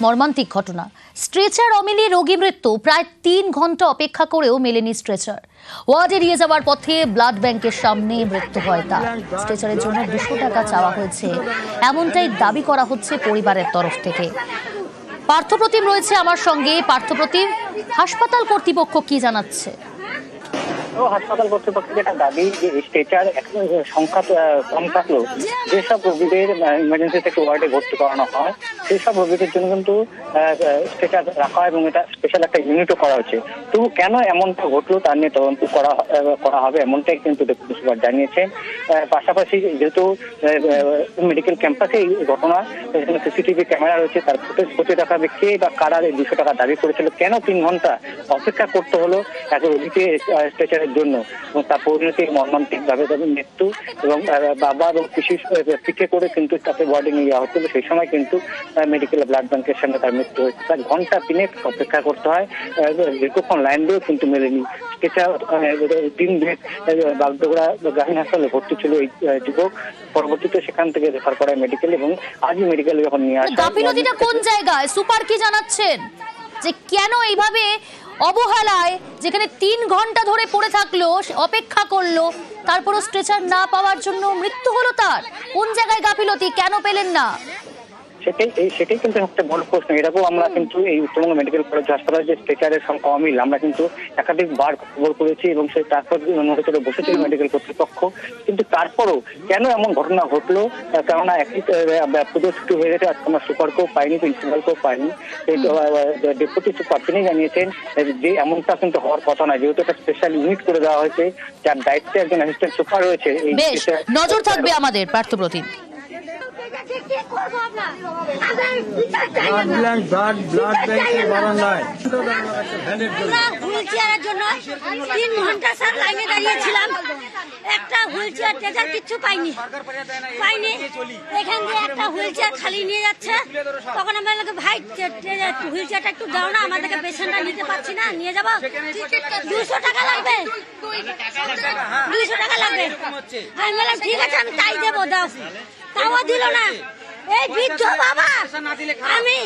মর্মান্তিক ঘটনা। স্ট্রেচার অমিলে রোগী মৃত্যু, প্রায় 3 ঘন্টা অপেক্ষা করেও মেলেনি স্ট্রেচার। ওয়ার্ডে নিয়ে যাওয়ার পথে ব্লাড ব্যাংকের সামনে মৃত্যু হয় তার। স্ট্রেচারের জন্য 200 টাকা চাওয়া হয়েছে, এমনটাই দাবি করা হচ্ছে পরিবারের তরফ থেকে। পার্থপ্রতিম রয়েছে আমার সঙ্গে। পার্থপ্রতিম, হাসপাতাল কর্তৃপক্ষ কি জানাচ্ছে? হাসপাতাল কর্তৃপক্ষের যেটা দাবি যে স্ট্রেচার সংখ্যা কম থাকলেও যেসব রোগীদের ইমার্জেন্সি থেকে ওয়ার্ডে ভর্তি করানো হয় সেই সব রোগীদের জন্য কিন্তু স্ট্রেচার রাখা হয় এবং এটা স্পেশাল একটা ইউনিটও করা হচ্ছে। তবু কেন এমনটা ঘটলো তা নিয়ে তদন্ত করা হবে এমনটাই কিন্তু ডেপুটি সুপার জানিয়েছেন। পাশাপাশি যেহেতু মেডিকেল ক্যাম্পাসে এই ঘটনা, এখানে সিসিটিভি ক্যামেরা রয়েছে, তার ফুটেজ প্রতি দেখাবে কে বা কারা 200 টাকা দাবি করেছিল, কেন 3 ঘন্টা অপেক্ষা করতে হলো এক রোগীকে স্ট্রেচারের জন্য, এবং তার পরিণতি মর্মান্তিক ভাবে তাদের মৃত্যু। এবং বাবা এবং পিসির পিঠে করে কিন্তু তাকে ওয়ার্ডে নিয়ে যাওয়া হচ্ছিল, সেই সময় কিন্তু মেডিকেল ব্লাড ব্যাংকের সামনে তার মৃত্যু হয়েছে। তার ঘন্টা 3 অপেক্ষা করতে হয়, দীর্ঘক্ষণ লাইন দিয়েও কিন্তু মেলেনি। স্ট্রেচার 3 বেড বাগডোগরা গ্রামীণ হাসপাতালে ভর্তি ছিল এই যুবক, পরবর্তীতে সেখান থেকে রেফার করা মেডিকেল এবং আজই মেডিকেলে যখন নিয়ে আসা। গাফিলতিটা কোন জায়গায় সুপার কি জানাচ্ছেন যে কেন এইভাবে অবহেলায়, যেখানে 3 ঘন্টা ধরে পড়ে থাকলো, অপেক্ষা করলো, তারপরও স্ট্রেচার না পাওয়ার জন্য মৃত্যু হলো তার? কোন জায়গায় গাফিলতি, কেন পেলেন না? সেটাই কিন্তু একটা বড় প্রশ্ন। এরকম আমরা কিন্তু এই উত্তরবঙ্গ মেডিকেল কলেজ হাসপাতালে যে স্ট্রেচারের সংখ্যা অমিল আমরা কিন্তু একাধিকবার খবর করেছি এবং সেই তারপর নড়ে বসেছিল মেডিকেল কর্তৃপক্ষ। কিন্তু তারপরও কেন এমন ঘটনা ঘটলো, কেননা একই পুজো ছুটি হয়ে গেছে, আজকে আমরা সুপারকেও পাইনি, প্রিন্সিপালকেও পাইনি। ডেপুটি সুপার তিনি জানিয়েছেন যে এমনটা কিন্তু হওয়ার কথা নয়, যেহেতু একটা স্পেশাল ইউনিট করে দেওয়া হয়েছে যার দায়িত্বে একজন অ্যাসিস্ট্যান্ট সুপার রয়েছে। এই নজর থাকবে আমাদের পার্থপ্রতিম। হুইলচেয়ারের জন্য 3 ঘন্টা স্যার লাইনে দাঁড়িয়েছিলাম, একটা হুইলচেয়ার ট্রেজার কিচ্ছু পাইনি। এখান দিয়ে একটা হুইলচেয়ার খালি নিয়ে যাচ্ছে, তখন আমরা ভাই হুইলচেয়ারটা একটু দাও না, আমাদেরকে পেশেন্টটা নিতে পারছি না, নিয়ে যাবো, 200 টাকা লাগবে, 200 টাকা লাগবে। আমি বললাম ঠিক আছে আমি তাই দেবো, দাও, তাও দিল না। এই বৃদ্ধ বাবা আমি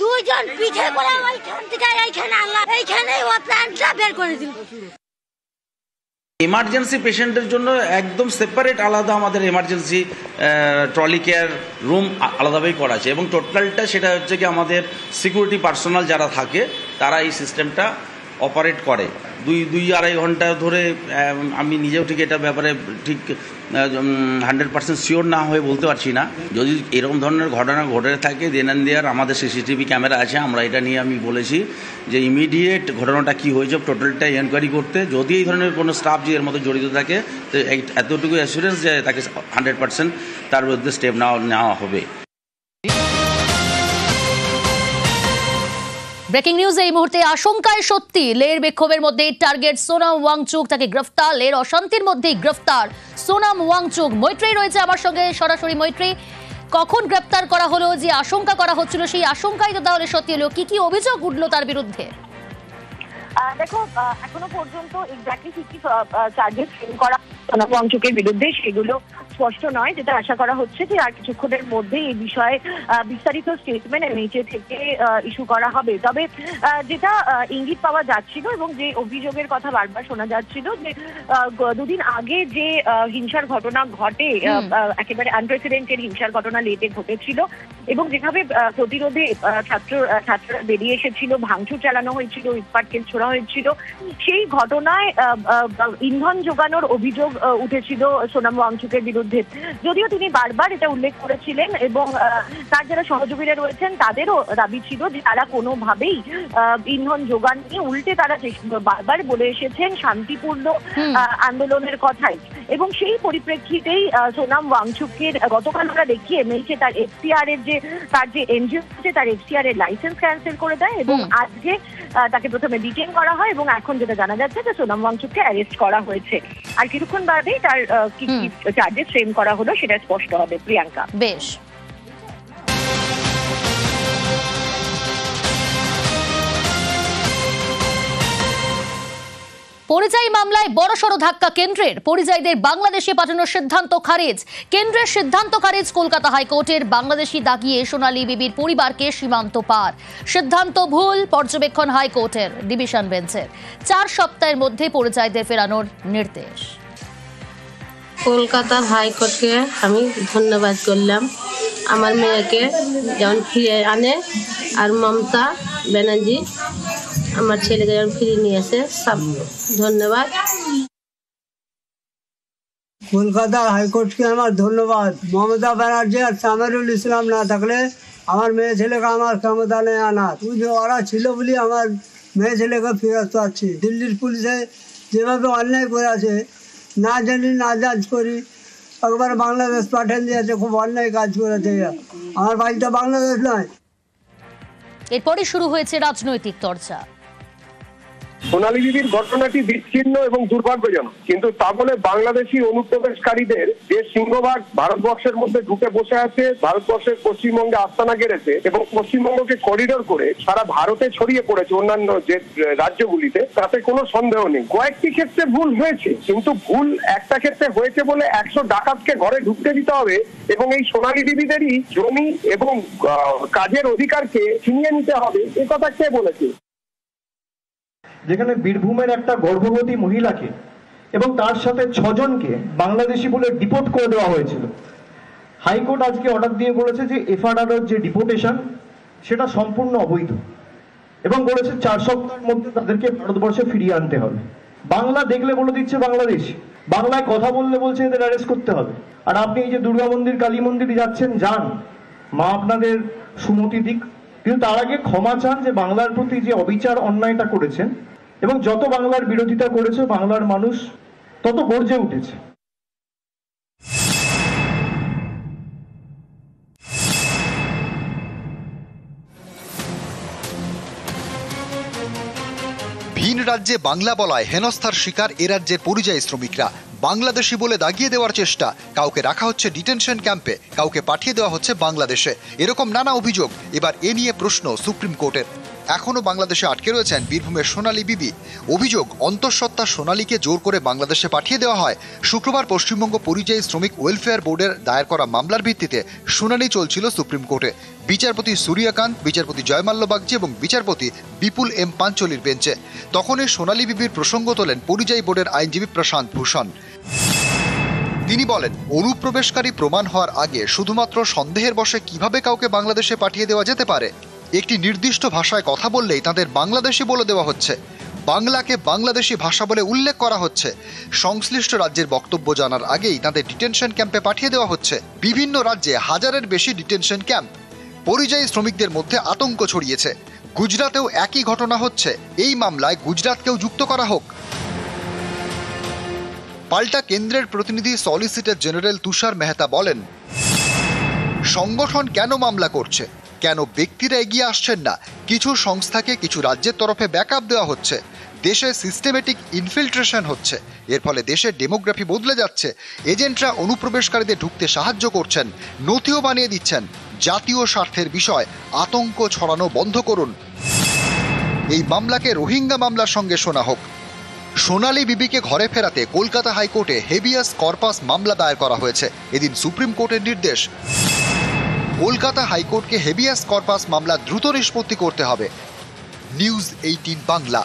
2 জন পিঠে করে ওইখান থেকে এইখানে আনলাম, এইখানে ও প্ল্যানটা বের করে দিল। ইমার্জেন্সি পেশেন্টের জন্য একদম সেপারেট আলাদা আমাদের ইমার্জেন্সি ট্রলি কেয়ার রুম আলাদাভাবেই করা আছে এবং টোটালটা সেটা হচ্ছে কি আমাদের সিকিউরিটি পার্সোনাল যারা থাকে তারা এই সিস্টেমটা অপারেট করে। 2-2.5 ঘন্টা ধরে আমি নিজেও ঠিক এটা ব্যাপারে ঠিক 100% শিওর না হয়ে বলতে পারছি না। যদি এরকম ধরনের ঘটনা ঘটে থাকে দেন অ্যান্ড দেয়ার আমাদের সিসিটিভি ক্যামেরা আছে, আমরা এটা নিয়ে আমি বলেছি যে ইমিডিয়েট ঘটনাটা কী হয়েছে টোটালটা এনকোয়ারি করতে, যদি এই ধরনের কোনো স্টাফ যে এর মধ্যে জড়িত থাকে তো এতটুকু অ্যাসুরেন্স যে তাকে 100% তার বিরুদ্ধে স্টেপ নেওয়া হবে। ব্রেকিং নিউজ এই মুহূর্তে। আশঙ্কায় সত্যি, লের বিক্ষোভের মধ্যে টার্গেট সোনাম ওয়াংচুক, তাকে গ্রেফতার। লের অশান্তির মধ্যেই গ্রেফতার সোনাম ওয়াংচুক। মৈত্রী রয়েছে আমার সঙ্গে সরাসরি। মৈত্রী, কখন গ্রেফতার করা হলো? যে আশঙ্কা করা হচ্ছিল সেই আশঙ্কাই তো তাহলে সত্যি হলো, কি অভিযোগ উঠলো তার বিরুদ্ধে? দেখো, এখনো পর্যন্ত এক্স্যাক্টলি কি চার্জেস ফ্রেম করা সোনাম ওয়াংচুকের বিরুদ্ধে সেগুলো স্পষ্ট নয়। যেটা আশা করা হচ্ছে যে আর কিছুক্ষণের মধ্যেই এই বিষয়ে বিস্তারিত স্টেটমেন্ট এনএইচএ থেকে ইস্যু করা হবে। তবে যেটা ইঙ্গিত পাওয়া যাচ্ছিল এবং যে অভিযোগের কথা বারবার শোনা যাচ্ছিল যে 2 দিন আগে যে হিংসার ঘটনা ঘটে, একেবারে আনপ্রেসিডেন্টেড হিংসার ঘটনা লেটে ঘটেছিল এবং যেভাবে প্রতিরোধে ছাত্ররা বেরিয়ে এসেছিল, ভাঙচুর চালানো হয়েছিল, ইটপাটকেল ছোড়া হয়েছিল, সেই ঘটনায় ইন্ধন যোগানোর অভিযোগ উঠেছিল সোনাম ওয়াংচুকের বিরুদ্ধে। যদিও তিনি বারবার এটা উল্লেখ করেছিলেন এবং তার যারা সহযোগীরা রয়েছেন তাদেরও দাবি ছিল যে তারা কোনোভাবেই ইন্ধন যোগান নিয়ে, উল্টে তারা বারবার বলে এসেছেন শান্তিপূর্ণ আন্দোলনের কথাই। এবং সেই পরিপ্রেক্ষিতেই সোনাম ওয়াংচুকের গতকাল আমরা দেখি এমএলকে তার এফসিআর এর তার যে এনজিও আছে তার এফসিআর এর লাইসেন্স ক্যান্সেল করে দেয় এবং আজকে তাকে প্রথমে ডিটেন করা হয় এবং এখন যেটা জানা যাচ্ছে যে সোনাম ওয়াংচুককে অ্যারেস্ট করা হয়েছে। আর কিছুক্ষণ বাদেই তার কি চার্জেস ফ্রেম করা হলো সেটা স্পষ্ট হবে। প্রিয়াঙ্কা, বেশ। পরিযায়ী মামলায় বড়সড় ধাক্কা কেন্দ্রের। পরিযায়ীদের বাংলাদেশে পাঠানোর সিদ্ধান্ত খারিজ। কেন্দ্রের সিদ্ধান্ত খারিজ কলকাতা হাইকোর্টের। বাংলাদেশি দাগিয়ে সোনালী বিবির পরিবারকে সীমান্ত পার। সিদ্ধান্ত ভুল, পর্যবেক্ষণ হাইকোর্টের ডিভিশন বেঞ্চের। 4 সপ্তাহের মধ্যে পরিযায়ীদের ফেরানোর নির্দেশ। কলকাতার হাইকোর্টকে আমি ধন্যবাদ করলাম, আমার মেয়েকে যেমন ফিরে আনে, আর মমতা ব্যানার্জি আমার ছেলেকে যেমন ফিরে নিয়ে আসে, সব ধন্যবাদ। কলকাতার হাইকোর্টকে আমার ধন্যবাদ। মমতা ব্যানার্জি আর সামিরুল ইসলাম না থাকলে আমার মেয়ে ছেলেকে আমার ক্ষমতা নেই আনার। ওরা ছিল বলে আমার মেয়ে ছেলেকে ফেরত পাচ্ছি। দিল্লির পুলিশে যেভাবে অন্যায় করে আছে, না জানি না জাজ করি একবার বাংলাদেশ পাঠিয়ে দিয়েছে, খুব অন্যায় কাজ করেছে। আমার বাড়িটা বাংলাদেশ নয়। এরপরই শুরু হয়েছে রাজনৈতিক চর্চা। সোনালী বিবির ঘটনাটি বিচ্ছিন্ন এবং দুর্ভাগ্যজনক, কিন্তু তা বলে বাংলাদেশি অনুপ্রবেশকারীদের যে সিংহভাগ ভারতবর্ষের মধ্যে ঢুকে বসে আছে, ভারতবর্ষের পশ্চিমবঙ্গে আস্তানা গেড়েছে এবং পশ্চিমবঙ্গকে করিডোর করে সারা ভারতে ছড়িয়ে পড়েছে অন্যান্য যে রাজ্যগুলিতে, তাতে কোনো সন্দেহ নেই। কয়েকটি ক্ষেত্রে ভুল হয়েছে, কিন্তু ভুল একটা ক্ষেত্রে হয়েছে বলে 100 ডাকাতকে ঘরে ঢুকতে দিতে হবে এবং এই সোনালী বিবিদেরই জমি এবং কাজের অধিকারকে ছিনিয়ে নিতে হবে, এ কথা কে বলেছে? যেখানে বীরভূমের একটা গর্ভবতী মহিলাকে এবং তার সাথে 6 জনকে বাংলাদেশি বলে ডিপোর্ট করে দেওয়া হয়েছিল। হাইকোর্ট আজকে অর্ডার দিয়ে বলেছে যে এফআরআর যে ডিপোর্টেশন সেটা সম্পূর্ণ অবৈধ এবং বলেছে 4 সপ্তাহের মধ্যে তাদেরকে ভারতবর্ষে ফিরিয়ে আনতে হবে। বাংলা দেখলে বলে দিচ্ছে বাংলাদেশ, বাংলায় কথা বললে বলছে এদের অ্যারেস্ট করতে হবে। আর আপনি এই যে দুর্গা মন্দির, কালী মন্দিরে যাচ্ছেন, যান, মা আপনাদের সুমতি দিক, কিন্তু তার আগে ক্ষমা চান যে বাংলার প্রতি যে অবিচার অন্যায়টা করেছেন এবং যত বাংলার বিরোধিতা করেছে বাংলার মানুষ তত গর্জে উঠেছে। ভিন রাজ্যে বাংলা বলায় হেনস্থার শিকার এ রাজ্যের পরিযায়ী শ্রমিকরা। বাংলাদেশি বলে দাগিয়ে দেওয়ার চেষ্টা, কাউকে রাখা হচ্ছে ডিটেনশন ক্যাম্পে, কাউকে পাঠিয়ে দেওয়া হচ্ছে বাংলাদেশে, এরকম নানা অভিযোগ। এবার এ নিয়ে প্রশ্ন সুপ্রিম কোর্টের। এখনও বাংলাদেশে আটকে রয়েছেন বীরভূমের সোনালী বিবি। অভিযোগ, অন্তঃসত্ত্বা সোনালীকে জোর করে বাংলাদেশে পাঠিয়ে দেওয়া হয়। শুক্রবার পশ্চিমবঙ্গ পরিযায়ী শ্রমিক ওয়েলফেয়ার বোর্ডের দায়ের করা মামলার ভিত্তিতে শুনানি চলছিল সুপ্রিম কোর্টে। বিচারপতি সূর্যকান্ত, বিচারপতি জয়মাল্য বাগচি এবং বিচারপতি বিপুল এম পাঞ্চলির বেঞ্চে। তখনই সোনালী বিবির প্রসঙ্গ তোলেন পরিযায়ী বোর্ডের আইনজীবী প্রশান্ত ভূষণ। তিনি বলেন, অনুপ্রবেশকারী প্রমাণ হওয়ার আগে শুধুমাত্র সন্দেহের বশে কিভাবে কাউকে বাংলাদেশে পাঠিয়ে দেওয়া যেতে পারে? একটি নির্দিষ্ট ভাষায় কথা বললেই তাদের বাংলাদেশি বলে দেওয়া হচ্ছে, বাংলাকে বাংলাদেশি ভাষা বলে উল্লেখ করা হচ্ছে। সংশ্লিষ্ট রাজ্যের বক্তব্য জানার আগেই তাদের ডিটেনশন ক্যাম্পে পাঠিয়ে দেওয়া হচ্ছে। বিভিন্ন রাজ্যে 1000-এর বেশি ডিটেনশন ক্যাম্প। পরিযায়ী শ্রমিকদের মধ্যে আতঙ্ক ছড়িয়েছে। গুজরাটেও একই ঘটনা হচ্ছে। এই মামলায় গুজরাটকেও যুক্ত করা হোক। পাল্টা কেন্দ্রের প্রতিনিধি সলিসিটর জেনারেল তুষার মেহতা বলেন, সংগঠন কেন মামলা করছে, কেন ব্যক্তিরা এগিয়ে আসছেন না? কিছু সংস্থাকে কিছু রাজ্যের তরফে ব্যাকআপ দেওয়া হচ্ছে। দেশে সিস্টেমেটিক ইনফিল্ট্রেশন হচ্ছে। এর ফলে দেশের ডেমোগ্রাফি বদলে যাচ্ছে। এজেন্টরা অনুপ্রবেশকারীদের ঢুকতে সাহায্য করছেন, নথিও বানিয়ে দিচ্ছেন। জাতীয় স্বার্থের বিষয়, আতঙ্ক ছড়ানো বন্ধ করুন। এই মামলাকে রোহিঙ্গা মামলার সঙ্গে শোনা হোক। সোনালী বিবিকে ঘরে ফেরাতে কলকাতা হাইকোর্টে হেবিয়াস কর্পাস মামলা দায়ের করা হয়েছে। এদিন সুপ্রিম কোর্টের নির্দেশ, কলকাতা হাইকোর্টকে হেবিয়াস কর্পাস মামলা দ্রুত নিষ্পত্তি করতে হবে। নিউজ 18 বাংলা।